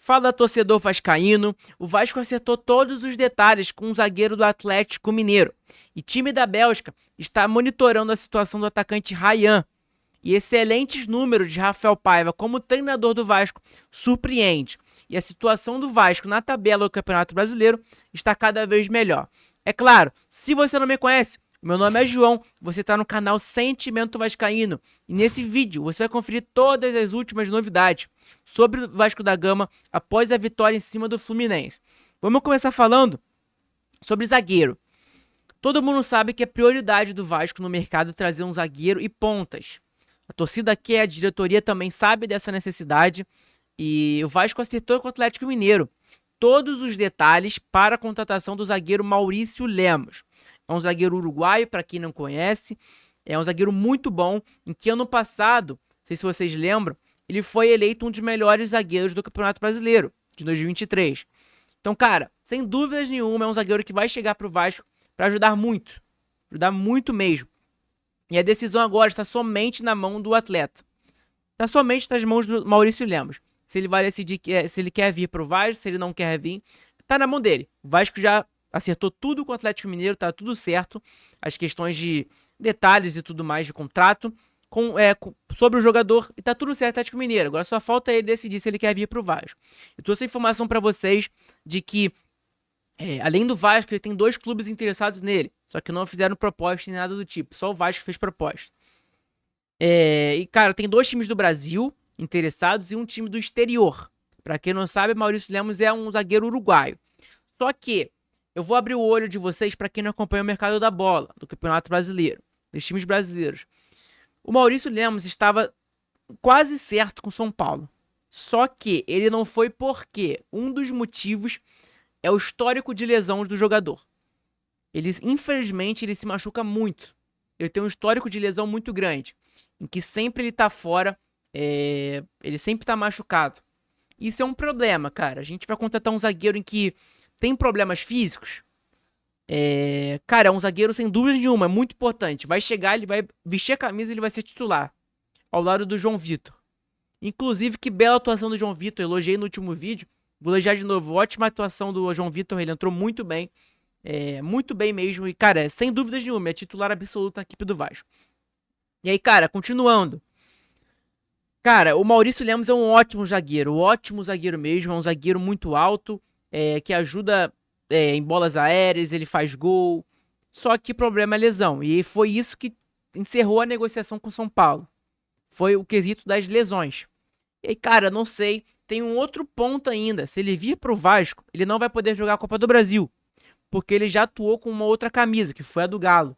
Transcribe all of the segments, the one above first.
Fala, torcedor vascaíno. O Vasco acertou todos os detalhes com o zagueiro do Atlético Mineiro. E time da Bélgica está monitorando a situação do atacante Ryan. E excelentes números de Rafael Paiva como treinador do Vasco surpreende. E a situação do Vasco na tabela do Campeonato Brasileiro está cada vez melhor. É claro, se você não me conhece, meu nome é João, você está no canal Sentimento Vascaíno. E nesse vídeo você vai conferir todas as últimas novidades sobre o Vasco da Gama após a vitória em cima do Fluminense. Vamos começar falando sobre zagueiro. Todo mundo sabe que é prioridade do Vasco no mercado trazer um zagueiro e pontas. A torcida quer, a diretoria também sabe dessa necessidade e o Vasco acertou com o Atlético Mineiro todos os detalhes para a contratação do zagueiro Maurício Lemos. É um zagueiro uruguaio, para quem não conhece, é um zagueiro muito bom, em que ano passado, não sei se vocês lembram, ele foi eleito um dos melhores zagueiros do Campeonato Brasileiro, de 2023. Então, cara, sem dúvidas nenhuma, é um zagueiro que vai chegar para o Vasco para ajudar muito mesmo. E a decisão agora está somente na mão do atleta. Está somente nas mãos do Maurício Lemos. Se ele vai decidir se ele quer vir para o Vasco, se ele não quer vir, está na mão dele. O Vasco já acertou tudo com o Atlético Mineiro, tá tudo certo. As questões de detalhes e tudo mais de contrato sobre o jogador, e tá tudo certo, Atlético Mineiro. Agora só falta ele decidir se ele quer vir pro Vasco. Eu trouxe informação para vocês de que além do Vasco, ele tem 2 clubes interessados nele, só que não fizeram proposta nem nada do tipo, só o Vasco fez proposta. E cara, tem 2 times do Brasil interessados e um time do exterior. Para quem não sabe, Maurício Lemos é um zagueiro uruguaio. Só que eu vou abrir o olho de vocês para quem não acompanha o mercado da bola, do Campeonato Brasileiro, dos times brasileiros. O Maurício Lemos estava quase certo com São Paulo. Só que ele não foi porque um dos motivos é o histórico de lesões do jogador. Infelizmente, ele se machuca muito. Ele tem um histórico de lesão muito grande, em que sempre ele tá fora, ele sempre tá machucado. Isso é um problema, cara. A gente vai contratar um zagueiro em que tem problemas físicos. Cara, é um zagueiro sem dúvida nenhuma, é muito importante. Vai chegar, ele vai vestir a camisa e ele vai ser titular, ao lado do João Vitor. Inclusive, que bela atuação do João Vitor, elogiei no último vídeo. Vou elogiar de novo, ótima atuação do João Vitor, ele entrou muito bem mesmo. E, cara, sem dúvidas nenhuma, é titular absoluto na equipe do Vasco. E aí, cara, continuando. Cara, o Maurício Lemos é um ótimo zagueiro mesmo, é um zagueiro muito alto, que ajuda em bolas aéreas, ele faz gol. Só que o problema é lesão, e foi isso que encerrou a negociação com o São Paulo. Foi o quesito das lesões. E aí, cara, não sei, tem um outro ponto ainda. Se ele vir pro Vasco, ele não vai poder jogar a Copa do Brasil, porque ele já atuou com uma outra camisa, que foi a do Galo.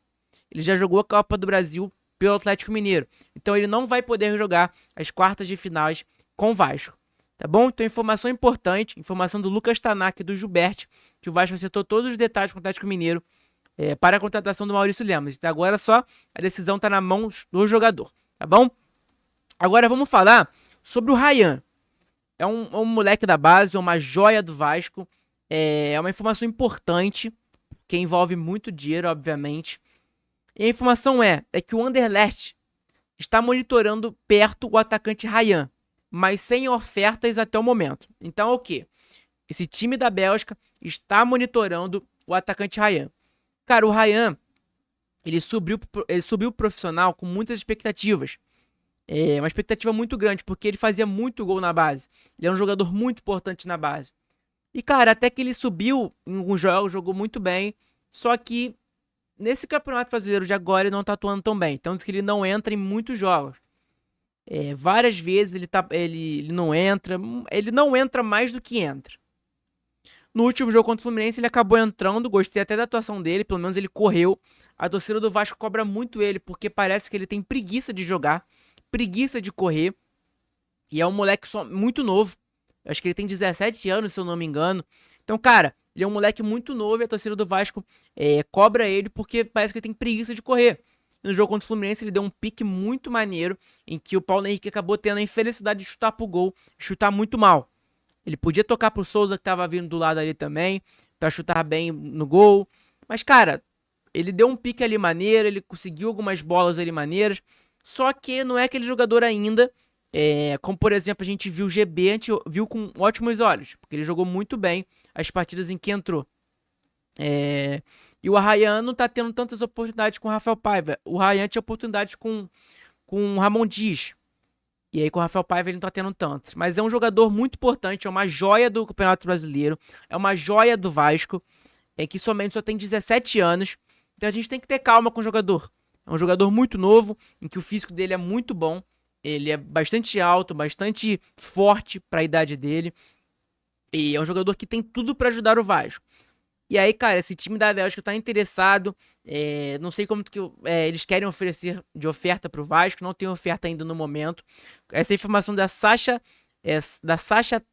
Ele já jogou a Copa do Brasil pelo Atlético Mineiro. Então ele não vai poder jogar as quartas de finais com o Vasco. Tá bom? Então informação importante, informação do Lucas Tanaka e do Gilberto, que o Vasco acertou todos os detalhes com o Atlético Mineiro para a contratação do Maurício Lemos. Então agora só a decisão tá na mão do jogador, tá bom? Agora vamos falar sobre o Ryan. É um moleque da base, é uma joia do Vasco. É uma informação importante, que envolve muito dinheiro, obviamente. E a informação é que o Anderlecht está monitorando perto o atacante Ryan, mas sem ofertas até o momento. Então é o quê? Esse time da Bélgica está monitorando o atacante Ryan. Cara, o Ryan, ele subiu profissional com muitas expectativas. Uma expectativa muito grande, porque ele fazia muito gol na base. Ele é um jogador muito importante na base. E, cara, até que ele subiu em alguns jogos, jogou muito bem. Só que nesse Campeonato Brasileiro de agora ele não tá atuando tão bem. Tanto que ele não entra em muitos jogos. Várias vezes ele não entra mais do que entra. No último jogo contra o Fluminense ele acabou entrando, gostei até da atuação dele, pelo menos ele correu. A torcida do Vasco cobra muito ele, porque parece que ele tem preguiça de jogar, preguiça de correr. E é um moleque muito novo. Eu acho que ele tem 17 anos, se eu não me engano. Então, cara, ele é um moleque muito novo e a torcida do Vasco cobra ele porque parece que ele tem preguiça de correr. No jogo contra o Fluminense ele deu um pique muito maneiro, em que o Paulo Henrique acabou tendo a infelicidade de chutar pro gol, chutar muito mal. Ele podia tocar pro Souza, que tava vindo do lado ali também, pra chutar bem no gol. Mas, cara, ele deu um pique ali maneiro, ele conseguiu algumas bolas ali maneiras. Só que não é aquele jogador ainda Como, por exemplo, a gente viu o GB, a gente viu com ótimos olhos, porque ele jogou muito bem as partidas em que entrou. E o Arraian não tá tendo tantas oportunidades com o Rafael Paiva. O Arraian tinha oportunidades com o Ramon Dias. E aí com o Rafael Paiva ele não tá tendo tantas. Mas é um jogador muito importante, é uma joia do Campeonato Brasileiro, é uma joia do Vasco, que somente só tem 17 anos. Então a gente tem que ter calma com o jogador. É um jogador muito novo, em que o físico dele é muito bom. Ele é bastante alto, bastante forte para a idade dele. E é um jogador que tem tudo para ajudar o Vasco. E aí, cara, esse time da Bélgica tá interessado. Não sei como que eles querem oferecer de oferta pro Vasco. Não tem oferta ainda no momento. Essa é a informação da Sasha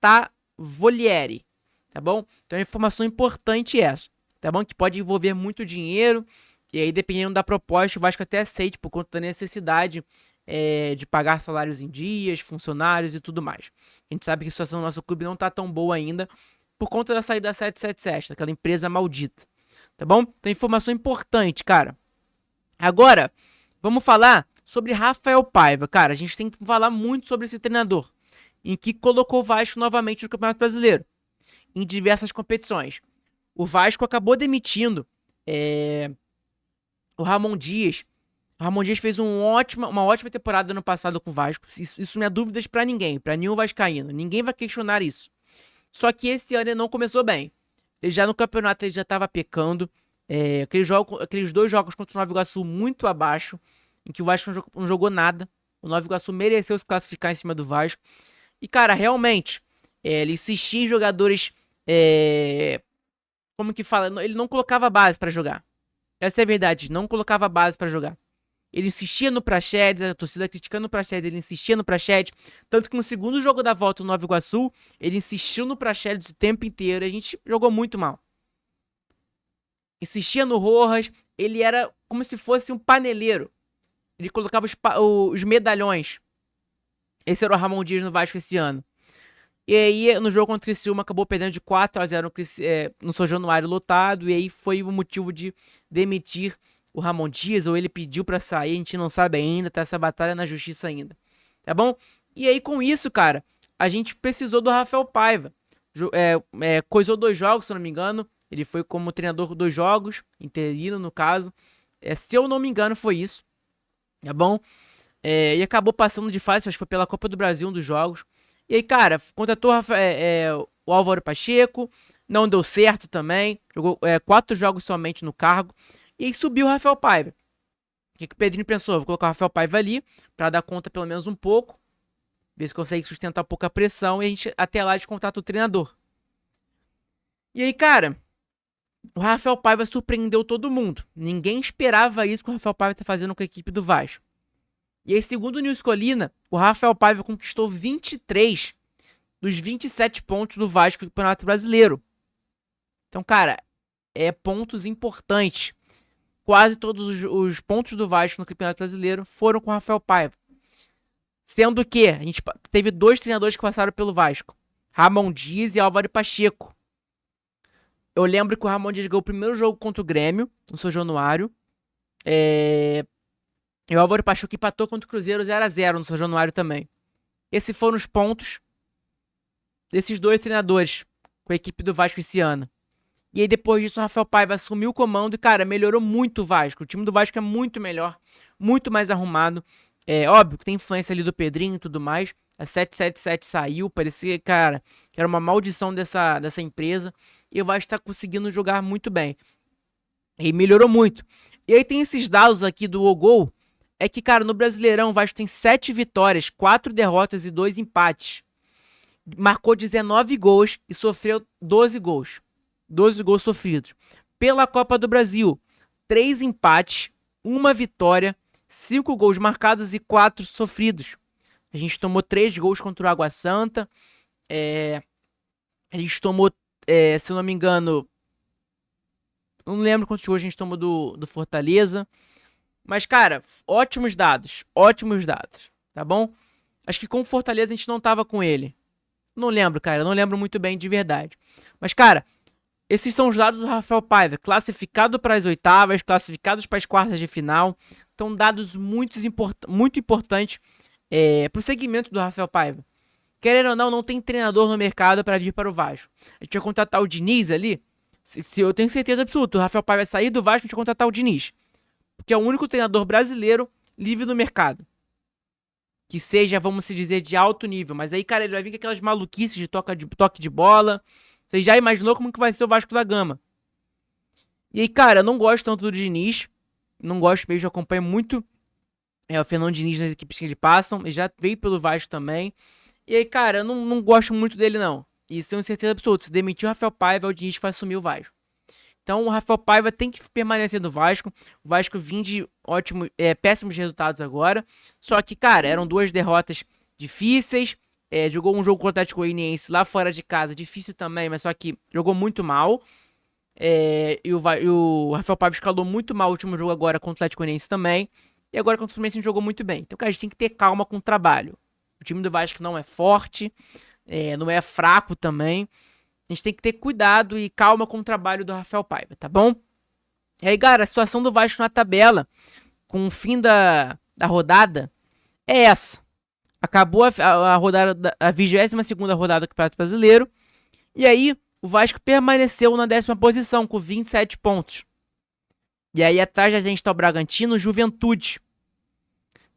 Tavolieri. Tá bom? Então é uma informação importante essa. Tá bom? Que pode envolver muito dinheiro. E aí, dependendo da proposta, o Vasco até aceite por conta da necessidade de pagar salários em dias, funcionários e tudo mais. A gente sabe que a situação do nosso clube não tá tão boa ainda por conta da saída da 777, daquela empresa maldita. Tá bom? Então, informação importante, cara. Agora, vamos falar sobre Rafael Paiva. Cara, a gente tem que falar muito sobre esse treinador, em que colocou o Vasco novamente no Campeonato Brasileiro, em diversas competições. O Vasco acabou demitindo o Ramon Dias. O Ramon Dias fez uma ótima temporada ano passado com o Vasco. Isso não é dúvidas pra ninguém, pra nenhum vascaíno. Ninguém vai questionar isso. Só que esse ano ele não começou bem. Ele já no campeonato ele já estava pecando. Aqueles 2 jogos contra o Nova Iguaçu muito abaixo, em que o Vasco não jogou nada. O Nova Iguaçu mereceu se classificar em cima do Vasco. E, cara, realmente, ele insistia em jogadores. Como que fala? Ele não colocava base pra jogar. Essa é a verdade, não colocava base pra jogar. Ele insistia no Praxedes, a torcida criticando o Praxedes, ele insistia no Praxedes. Tanto que no segundo jogo da volta no Nova Iguaçu, ele insistiu no Praxedes o tempo inteiro e a gente jogou muito mal. Insistia no Rojas, ele era como se fosse um paneleiro. Ele colocava os medalhões. Esse era o Ramon Dias no Vasco esse ano. E aí, no jogo contra o Criciúma, acabou perdendo de 4-0 no São Januário lotado. E aí foi o motivo de demitir o Ramon Dias, ou ele pediu pra sair, a gente não sabe ainda, tá essa batalha na justiça ainda. Tá bom? E aí, com isso, cara, a gente precisou do Rafael Paiva. Coisou 2 jogos, se eu não me engano. Ele foi como treinador 2 jogos, interino no caso. Se eu não me engano, foi isso. Tá bom? E acabou passando de fase, acho que foi pela Copa do Brasil, um dos jogos. E aí, cara, contratou o Álvaro Pacheco, não deu certo também. Jogou 4 jogos somente no cargo. E aí subiu o Rafael Paiva. O que o Pedrinho pensou? Vou colocar o Rafael Paiva ali, pra dar conta pelo menos um pouco. Ver se consegue sustentar um pouco a pressão. E a gente até lá descontata o treinador. E aí, cara, o Rafael Paiva surpreendeu todo mundo. Ninguém esperava isso que o Rafael Paiva tá fazendo com a equipe do Vasco. E aí, segundo o Nils Colina, o Rafael Paiva conquistou 23 dos 27 pontos do Vasco no Campeonato Brasileiro. Então, cara, pontos importantes. Quase todos os pontos do Vasco no Campeonato Brasileiro foram com o Rafael Paiva. Sendo que a gente teve 2 treinadores que passaram pelo Vasco. Ramon Dias e Álvaro Pacheco. Eu lembro que o Ramon Dias ganhou o primeiro jogo contra o Grêmio, no São Januário. E o Álvaro Pacheco empatou contra o Cruzeiro 0-0 no São Januário também. Esses foram os pontos desses 2 treinadores com a equipe do Vasco esse ano. E aí depois disso o Rafael Paiva assumiu o comando e, cara, melhorou muito o Vasco. O time do Vasco é muito melhor, muito mais arrumado. Óbvio que tem influência ali do Pedrinho e tudo mais. A 777 saiu, parecia, cara, que era uma maldição dessa empresa. E o Vasco tá conseguindo jogar muito bem. E melhorou muito. E aí tem esses dados aqui do Ogol. É que, cara, no Brasileirão o Vasco tem 7 vitórias, 4 derrotas e 2 empates. Marcou 19 gols e sofreu 12 gols. 12 gols sofridos. Pela Copa do Brasil, 3 empates, 1 vitória, 5 gols marcados e 4 sofridos. A gente tomou 3 gols contra o Água Santa. A gente tomou, se eu não me engano, não lembro quantos gols a gente tomou do Fortaleza. Mas, cara, ótimos dados, tá bom? Acho que com o Fortaleza a gente não tava com ele. Não lembro, cara, não lembro muito bem de verdade. Mas, cara, esses são os dados do Rafael Paiva, classificado para as oitavas, classificados para as quartas de final. Então, dados muito importantes pro segmento do Rafael Paiva. Querendo ou não, não tem treinador no mercado para vir para o Vasco. A gente vai contratar o Diniz ali. Se eu tenho certeza absoluta, o Rafael Paiva vai sair do Vasco, a gente vai contratar o Diniz. Porque é o único treinador brasileiro livre no mercado. Que seja, vamos se dizer, de alto nível. Mas aí, cara, ele vai vir com aquelas maluquices de toque de bola. Você já imaginou como que vai ser o Vasco da Gama? E aí, cara, eu não gosto tanto do Diniz. Não gosto mesmo, eu acompanho muito o Fernando Diniz nas equipes que ele passam. Ele já veio pelo Vasco também. E aí, cara, eu não gosto muito dele, não. E tenho certeza absoluta, se demitir o Rafael Paiva, é o Diniz que vai assumir o Vasco. Então o Rafael Paiva tem que permanecer no Vasco. O Vasco vinha de péssimos resultados agora. Só que, cara, eram 2 derrotas difíceis. Jogou um jogo contra o Atlético Goianiense lá fora de casa, difícil também, mas só que jogou muito mal. E o Rafael Paiva escalou muito mal o último jogo agora contra o Atlético Goianiense também. E agora contra o Fluminense jogou muito bem. Então, cara, a gente tem que ter calma com o trabalho. O time do Vasco não é forte, não é fraco também. A gente tem que ter cuidado e calma com o trabalho do Rafael Paiva, tá bom? E aí, cara, a situação do Vasco na tabela, com o fim da rodada, é essa. Acabou a rodada, a 22ª rodada do Campeonato Brasileiro. E aí, o Vasco permaneceu na 10ª posição, com 27 pontos. E aí, atrás da gente está o Bragantino, Juventude,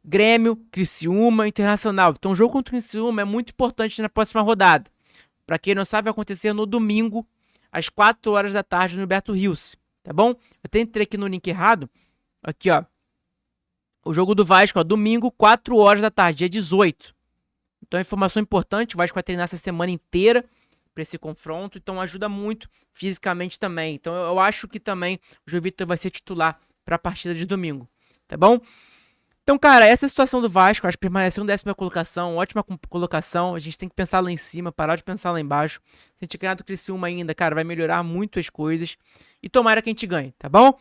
Grêmio, Criciúma, Internacional. Então, o jogo contra o Criciúma é muito importante na próxima rodada. Pra quem não sabe, vai acontecer no domingo, às 4 horas da tarde, no Beto Rios, tá bom? Eu até entrei aqui no link errado. Aqui, ó. O jogo do Vasco, ó, domingo, 4 horas da tarde, dia 18. Então, informação importante, o Vasco vai treinar essa semana inteira pra esse confronto, então ajuda muito fisicamente também. Então, eu acho que também o João Vitor vai ser titular pra partida de domingo, tá bom? Então, cara, essa é a situação do Vasco. Acho que permaneceu em 10ª colocação, ótima colocação. A gente tem que pensar lá em cima, parar de pensar lá embaixo. Se a gente ganhar do Criciúma ainda, cara, vai melhorar muito as coisas. E tomara que a gente ganhe, tá bom?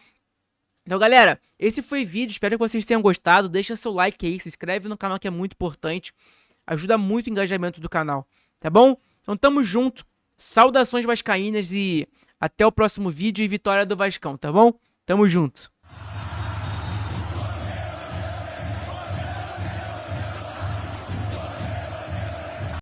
Então, galera, esse foi o vídeo. Espero que vocês tenham gostado. Deixa seu like aí, se inscreve no canal que é muito importante. Ajuda muito o engajamento do canal, tá bom? Então, tamo junto. Saudações vascaínas e até o próximo vídeo e vitória do Vascão, tá bom? Tamo junto.